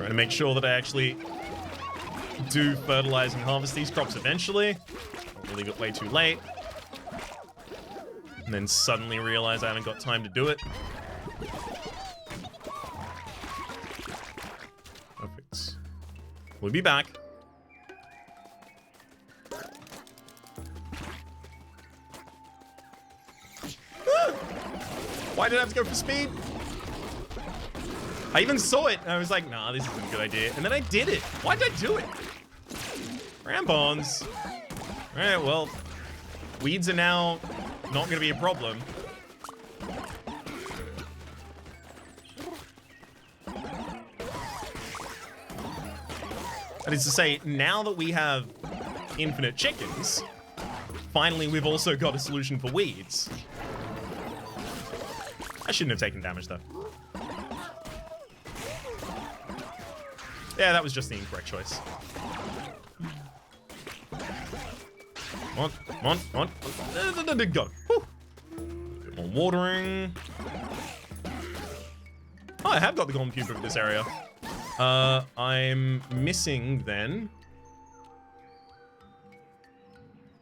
Trying to make sure that I actually do fertilize and harvest these crops eventually. I'll leave it way too late. And then suddenly realize I haven't got time to do it. Perfect. We'll be back. Why did I have to go for speed? I even saw it, and I was like, nah, this isn't a good idea. And then I did it. Why did I do it? Crampons. Alright, well, weeds are now not going to be a problem. That is to say, now that we have infinite chickens, finally we've also got a solution for weeds. I shouldn't have taken damage, though. Yeah, that was just the incorrect choice. Come on. Got it. Whew. A bit more watering. Oh, I have got the golden cube over this area. I'm missing, then,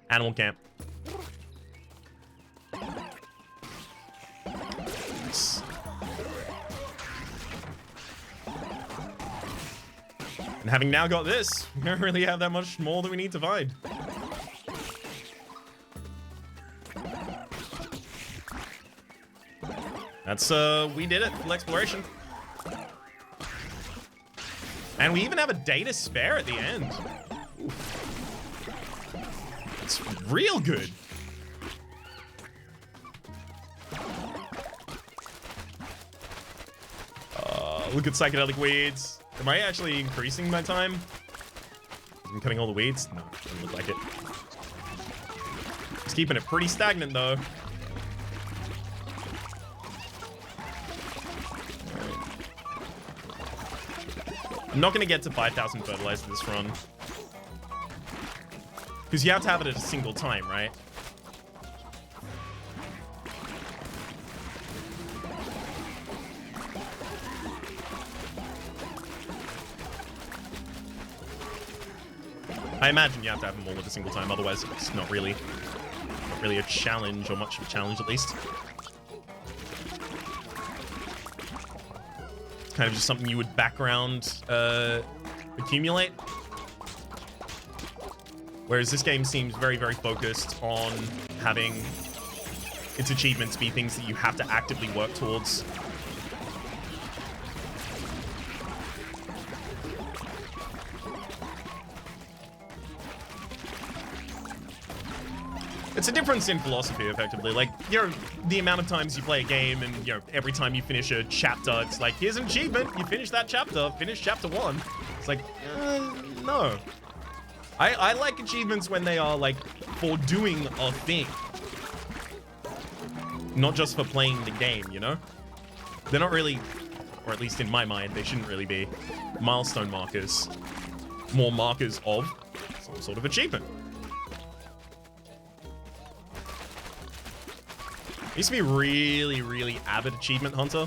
animal camp. Nice. And having now got this, we don't really have that much more that we need to find. That's, we did it. Full exploration. And we even have a day to spare at the end. Ooh. It's real good. Look at psychedelic weeds. Am I actually increasing my time? I'm cutting all the weeds? No, doesn't look like it. Just keeping it pretty stagnant, though. I'm not going to get to 5,000 fertilizer this run. Because you have to have it at a single time, right? I imagine you have to have them all at a single time, otherwise it's not really a challenge, or much of a challenge at least. It's kind of just something you would background accumulate. Whereas this game seems very, very focused on having its achievements be things that you have to actively work towards. It's a difference in philosophy, effectively. Like, you know, the amount of times you play a game and, you know, every time you finish a chapter, it's like, here's an achievement. You finish that chapter. Finish chapter 1. It's like, no. I like achievements when they are, like, for doing a thing. Not just for playing the game, you know? They're not really, or at least in my mind, they shouldn't really be milestone markers. More markers of some sort of achievement. I used to be really, really avid achievement hunter.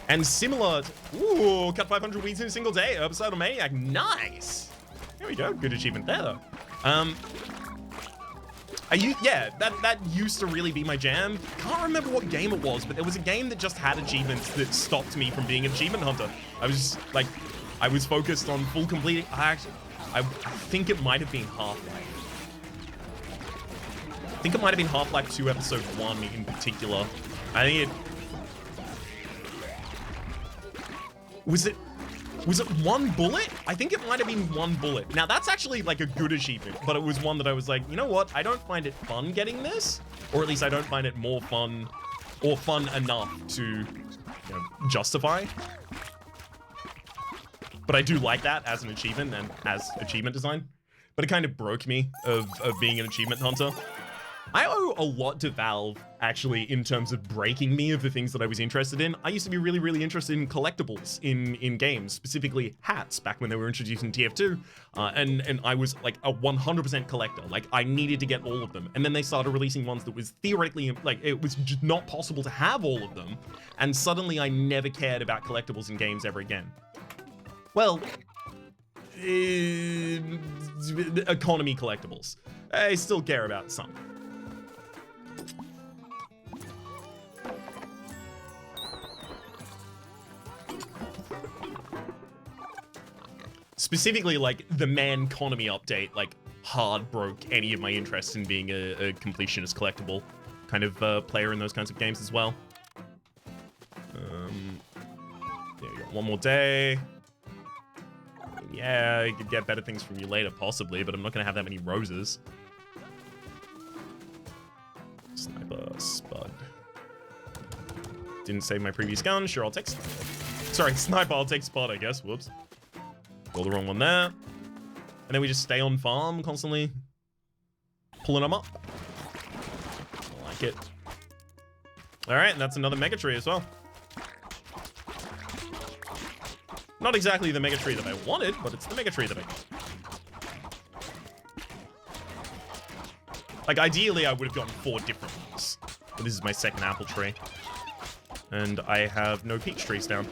And similar to, ooh, cut 500 weeds in a single day, herbicidal maniac, nice. There we go, good achievement there though. Yeah, that used to really be my jam. Can't remember what game it was, but there was a game that just had achievements that stopped me from being an achievement hunter. I was like, I was focused on full completing. I think it might have been Half-Life. I think it might have been Half-Life 2 Episode 1 in particular. I think it... Was it one bullet? I think it might have been one bullet. Now, that's actually, like, a good achievement, but it was one that I was like, you know what? I don't find it fun getting this, or at least I don't find it more fun, or fun enough to, you know, justify. But I do like that as an achievement and as achievement design. But it kind of broke me of being an achievement hunter. I owe a lot to Valve, actually, in terms of breaking me of the things that I was interested in. I used to be really, really interested in collectibles in games, specifically hats, back when they were introduced in TF2. And I was like a 100% collector. Like, I needed to get all of them. And then they started releasing ones that was theoretically, like, it was just not possible to have all of them. And suddenly I never cared about collectibles in games ever again. Well, economy collectibles. I still care about some. Specifically, like, the Man-conomy update, like, hard broke any of my interest in being a completionist collectible kind of player in those kinds of games as well. Yeah, we got one more day. Yeah, I could get better things from you later, possibly, but I'm not gonna have that many roses. Sniper, Spud. Didn't save my previous gun. Sure, I'll take... Sorry, Sniper, I'll take Spud, I guess. Whoops. Roll the wrong one there. And then we just stay on farm, constantly pulling them up. I like it. Alright, and that's another Mega Tree as well. Not exactly the Mega Tree that I wanted, but it's the Mega Tree that I got. Like, ideally, I would have gotten 4 different ones. But this is my second apple tree. And I have no peach trees down.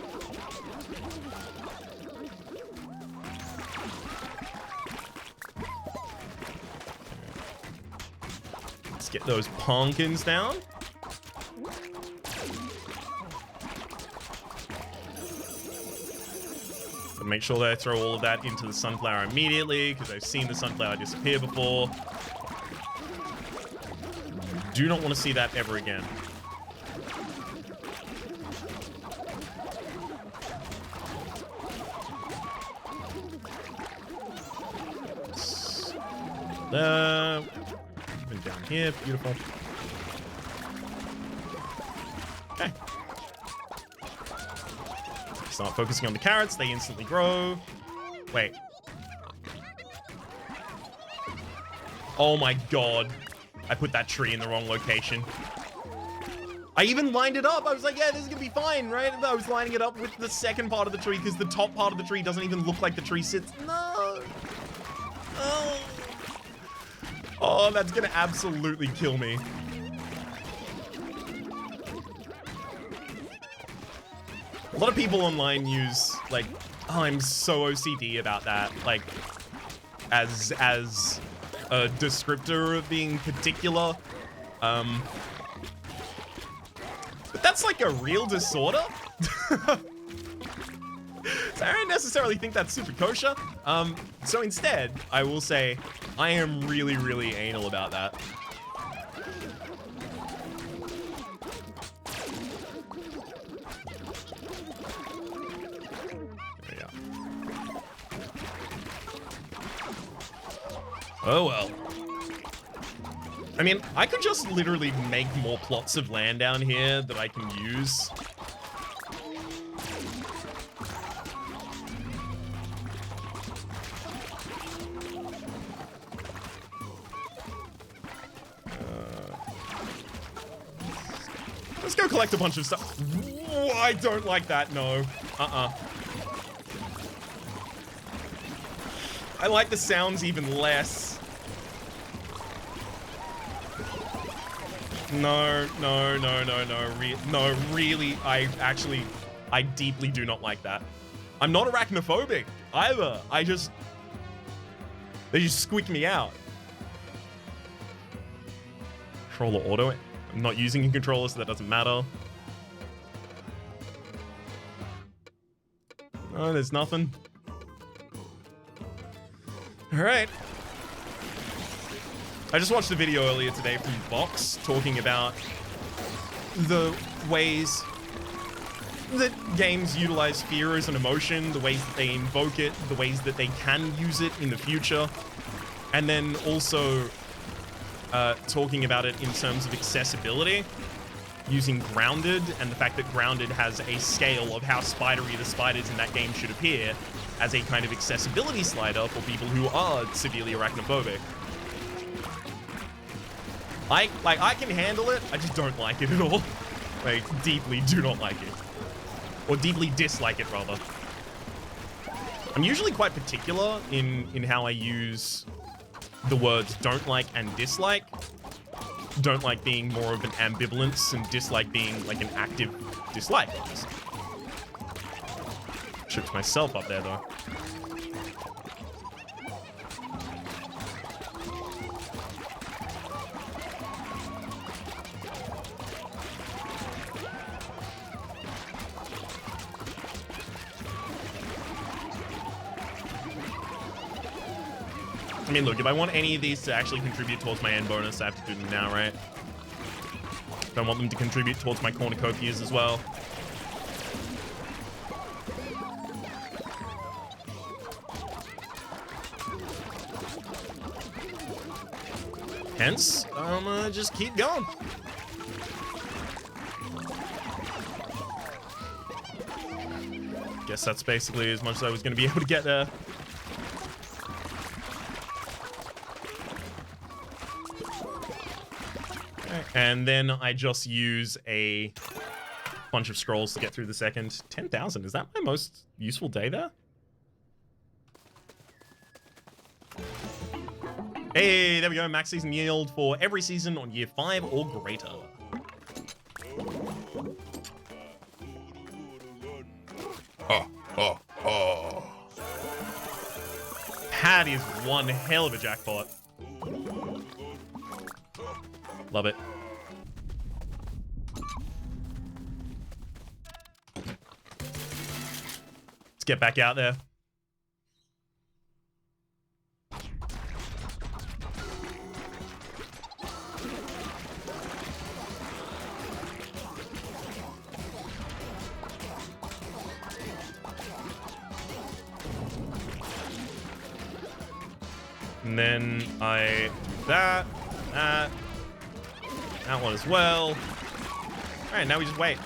Let's get those pumpkins down. But make sure that I throw all of that into the sunflower immediately, because I've seen the sunflower disappear before. Do not want to see that ever again. And down here, beautiful. Okay. Start focusing on the carrots, they instantly grow. Wait. Oh my god. I put that tree in the wrong location. I even lined it up. I was like, yeah, this is gonna be fine, right? I was lining it up with the second part of the tree because the top part of the tree doesn't even look like the tree sits. No. Oh. Oh, that's gonna absolutely kill me. A lot of people online use, like, oh, I'm so OCD about that, like, as a descriptor of being particular. But that's like a real disorder. So I don't necessarily think that's super kosher. So instead, I will say I am really, really anal about that. There we go. Oh well. I mean, I could just literally make more plots of land down here that I can use. Let's go collect a bunch of stuff. Whoa, I don't like that, no. I like the sounds even less. No, no, no, no, no. No, really, I deeply do not like that. I'm not arachnophobic either. They just squeak me out. Controller auto. I'm not using a controller, so that doesn't matter. Oh, there's nothing. All right. I just watched a video earlier today from Vox talking about the ways that games utilize fear as an emotion, the ways that they invoke it, the ways that they can use it in the future, and then also talking about it in terms of accessibility, using Grounded, and the fact that Grounded has a scale of how spidery the spiders in that game should appear as a kind of accessibility slider for people who are severely arachnophobic. I can handle it. I just don't like it at all. Like, deeply do not like it. Or deeply dislike it, rather. I'm usually quite particular in how I use the words don't like and dislike. Don't like being more of an ambivalence and dislike being like an active dislike. Tripped myself up there, though. I mean, look, if I want any of these to actually contribute towards my end bonus, I have to do them now, right? Don't want them to contribute towards my cornucopias as well. Hence, I'm gonna just keep going. Guess that's basically as much as I was gonna be able to get there. And then I just use a bunch of scrolls to get through the second. 10,000, is that my most useful day there? Hey, there we go. Max season yield for every season on year 5 or greater. That is one hell of a jackpot. Love it. Let's get back out there. And then I do that, that one as well. All right, now we just wait.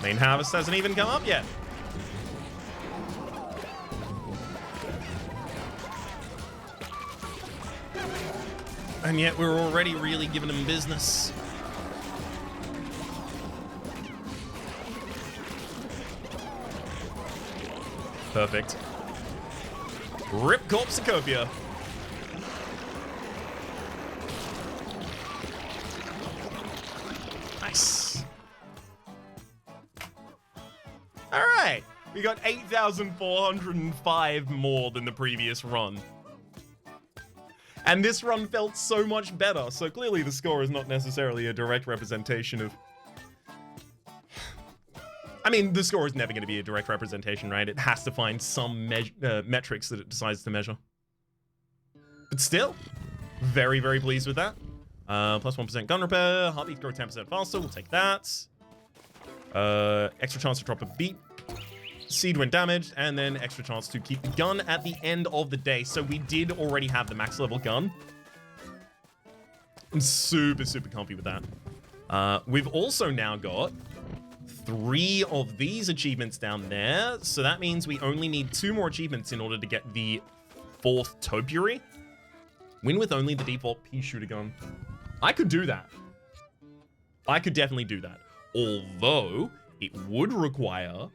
Main harvest hasn't even come up yet. And yet we're already really giving them business. Perfect. Rip Corpsicopia. Nice. All right. We got 8,405 more than the previous run. And this run felt so much better. So clearly the score is not necessarily a direct representation of... I mean, the score is never going to be a direct representation, right? It has to find some metrics that it decides to measure. But still, very, very pleased with that. Plus 1% gun repair, heartbeat grow 10% faster, we'll take that. Extra chance to drop a beat. Seed when damaged, and then extra chance to keep the gun at the end of the day. So we did already have the max level gun. I'm super, super comfy with that. We've also now got 3 of these achievements down there. So that means we only need 2 more achievements in order to get the 4th topiary. Win with only the default pea shooter gun. I could do that. I could definitely do that. Although it would require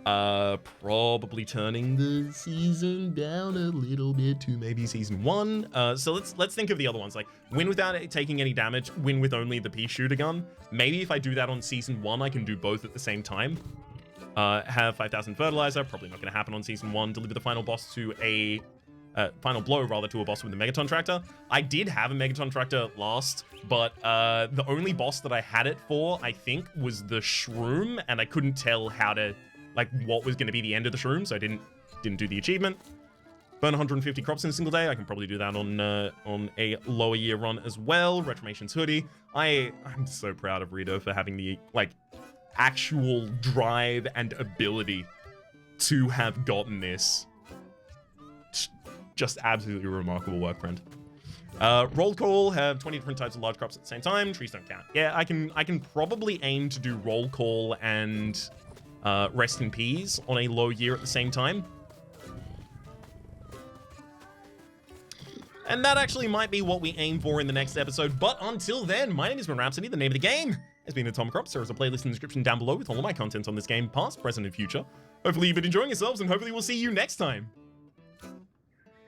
probably turning the season down a little bit to maybe season 1. So let's think of the other ones, like win without taking any damage, win with only the pea shooter gun. Maybe if I do that on season 1, I can do both at the same time. Have 5,000 fertilizer, probably not going to happen on season 1. Deliver the final boss to a final blow rather to a boss with a Megaton Tractor. I did have a Megaton Tractor last, but the only boss that I had it for, I think, was the Shroom, and I couldn't tell how to, like, what was going to be the end of the Shroom, so I didn't do the achievement. Burn 150 crops in a single day. I can probably do that on a lower year run as well. Retrimation's hoodie. I'm so proud of Rito for having the, like, actual drive and ability to have gotten this. Just absolutely remarkable work, friend. Roll call, have 20 different types of large crops at the same time. Trees don't count. Yeah, I can probably aim to do roll call and rest in peas on a low year at the same time. And that actually might be what we aim for in the next episode. But until then, my name has been Rhapsody. The name of the game has been Atomicrops. There is a playlist in the description down below with all of my content on this game, past, present, and future. Hopefully you've been enjoying yourselves, and hopefully we'll see you next time.